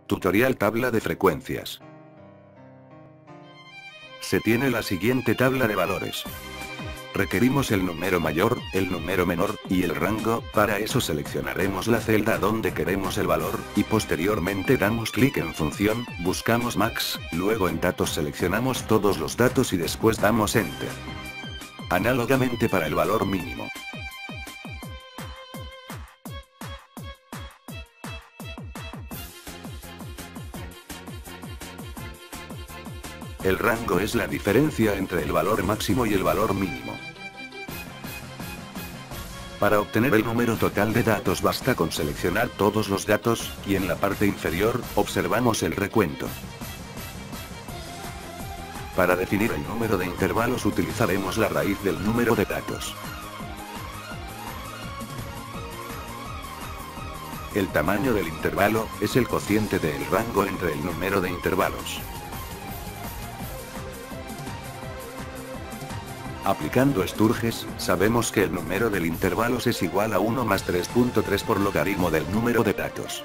Tutorial tabla de frecuencias. Se tiene la siguiente tabla de valores. Requerimos el número mayor, el número menor, y el rango. Para eso seleccionaremos la celda donde queremos el valor, y posteriormente damos clic en función, buscamos max, luego en datos seleccionamos todos los datos y después damos enter. Análogamente para el valor mínimo. El rango es la diferencia entre el valor máximo y el valor mínimo. Para obtener el número total de datos basta con seleccionar todos los datos, y en la parte inferior, observamos el recuento. Para definir el número de intervalos utilizaremos la raíz del número de datos. El tamaño del intervalo es el cociente del rango entre el número de intervalos. Aplicando Sturges, sabemos que el número del intervalos es igual a 1 más 3.3 por logaritmo del número de datos.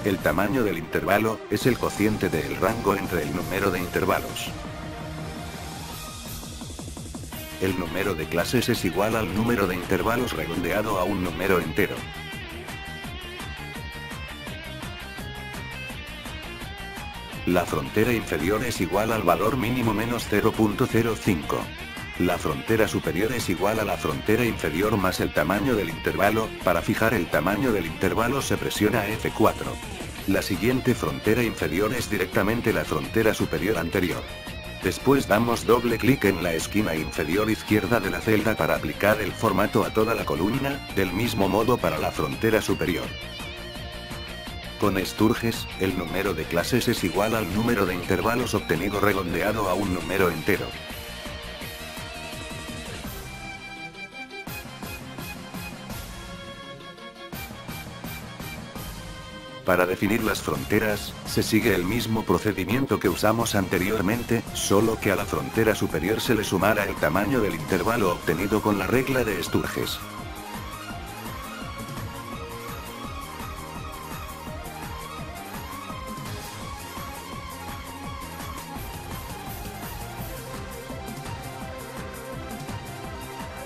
El tamaño del intervalo es el cociente del rango entre el número de intervalos. El número de clases es igual al número de intervalos redondeado a un número entero. La frontera inferior es igual al valor mínimo menos 0.05. La frontera superior es igual a la frontera inferior más el tamaño del intervalo. Para fijar el tamaño del intervalo se presiona F4. La siguiente frontera inferior es directamente la frontera superior anterior. Después damos doble clic en la esquina inferior izquierda de la celda para aplicar el formato a toda la columna, del mismo modo para la frontera superior. Con Sturges, el número de clases es igual al número de intervalos obtenido redondeado a un número entero. Para definir las fronteras, se sigue el mismo procedimiento que usamos anteriormente, solo que a la frontera superior se le sumará el tamaño del intervalo obtenido con la regla de Sturges.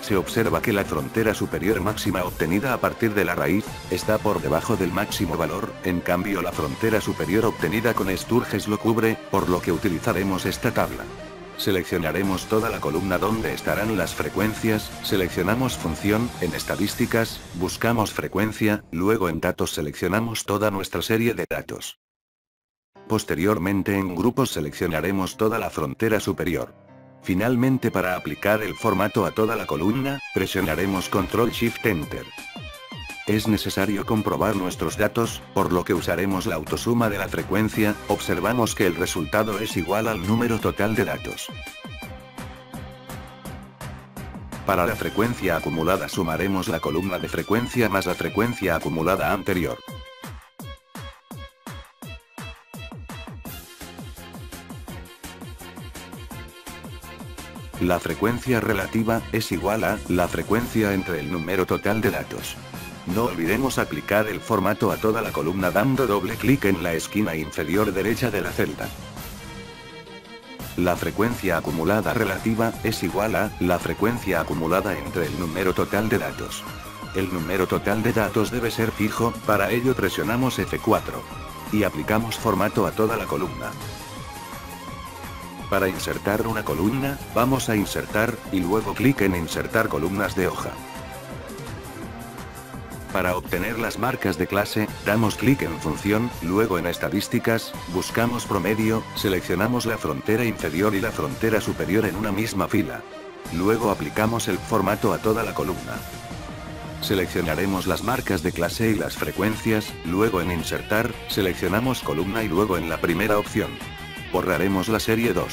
Se observa que la frontera superior máxima obtenida a partir de la raíz, está por debajo del máximo valor, en cambio la frontera superior obtenida con Sturges lo cubre, por lo que utilizaremos esta tabla. Seleccionaremos toda la columna donde estarán las frecuencias, seleccionamos función, en estadísticas, buscamos frecuencia, luego en datos seleccionamos toda nuestra serie de datos. Posteriormente en grupos seleccionaremos toda la frontera superior. Finalmente para aplicar el formato a toda la columna, presionaremos Ctrl+Shift+Enter. Es necesario comprobar nuestros datos, por lo que usaremos la autosuma de la frecuencia. Observamos que el resultado es igual al número total de datos. Para la frecuencia acumulada sumaremos la columna de frecuencia más la frecuencia acumulada anterior. La frecuencia relativa es igual a la frecuencia entre el número total de datos. No olvidemos aplicar el formato a toda la columna dando doble clic en la esquina inferior derecha de la celda. La frecuencia acumulada relativa es igual a la frecuencia acumulada entre el número total de datos. El número total de datos debe ser fijo, para ello presionamos F4. Y aplicamos formato a toda la columna. Para insertar una columna, vamos a insertar, y luego clic en insertar columnas de hoja. Para obtener las marcas de clase, damos clic en función, luego en estadísticas, buscamos promedio, seleccionamos la frontera inferior y la frontera superior en una misma fila. Luego aplicamos el formato a toda la columna. Seleccionaremos las marcas de clase y las frecuencias, luego en insertar, seleccionamos columna y luego en la primera opción. Borraremos la serie 2.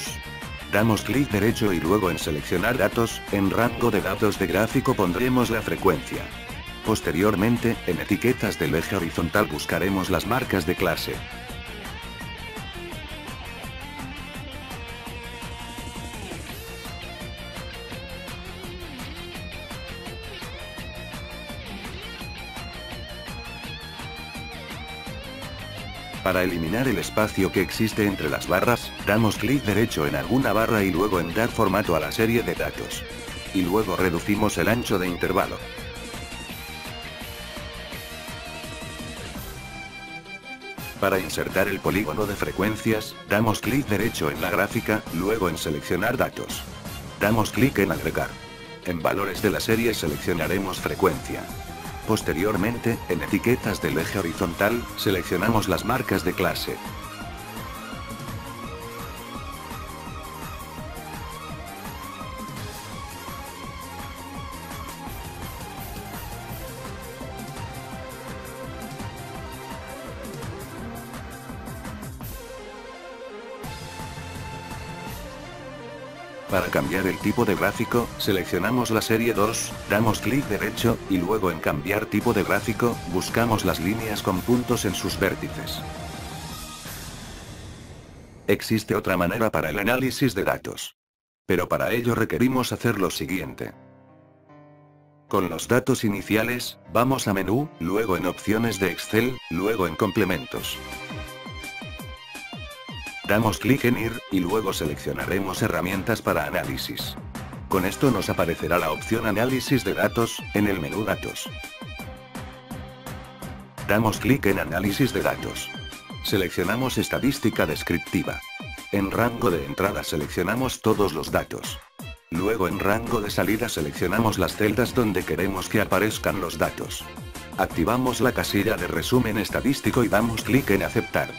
Damos clic derecho y luego en seleccionar datos, en rango de datos de gráfico pondremos la frecuencia. Posteriormente, en etiquetas del eje horizontal buscaremos las marcas de clase. Para eliminar el espacio que existe entre las barras, damos clic derecho en alguna barra y luego en dar formato a la serie de datos. Y luego reducimos el ancho de intervalo. Para insertar el polígono de frecuencias, damos clic derecho en la gráfica, luego en seleccionar datos. Damos clic en agregar. En valores de la serie seleccionaremos frecuencia. Posteriormente, en etiquetas del eje horizontal, seleccionamos las marcas de clase. Para cambiar el tipo de gráfico, seleccionamos la serie 2, damos clic derecho, y luego en cambiar tipo de gráfico, buscamos las líneas con puntos en sus vértices. Existe otra manera para el análisis de datos. Pero para ello requerimos hacer lo siguiente. Con los datos iniciales, vamos a menú, luego en opciones de Excel, luego en complementos. Damos clic en ir, y luego seleccionaremos herramientas para análisis. Con esto nos aparecerá la opción análisis de datos, en el menú datos. Damos clic en análisis de datos. Seleccionamos estadística descriptiva. En rango de entrada seleccionamos todos los datos. Luego en rango de salida seleccionamos las celdas donde queremos que aparezcan los datos. Activamos la casilla de resumen estadístico y damos clic en aceptar.